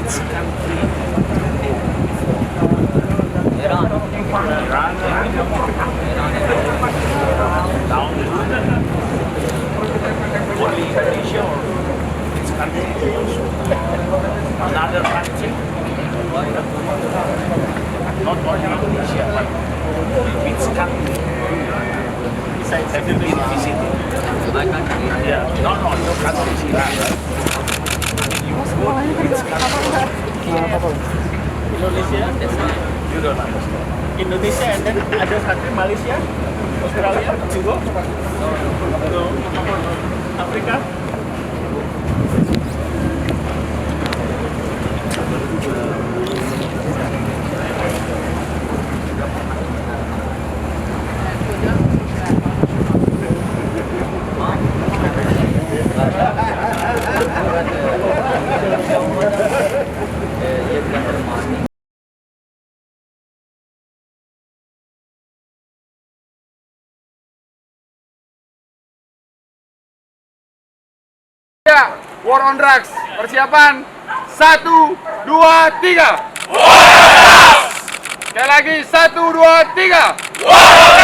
which country? Iran. Only Indonesia or which country? Another country? Not only Indonesia, but which country? Have you been visiting? My country? Yeah. No, your country is Iran, right? You go to which country? Indonesia? You don't understand. Indonesia and then other country, Malaysia, Australia, you go? No. Africa? Ya, War on Drugs. Persiapan 1, 2, 3. Sekali lagi 1, 2, 3.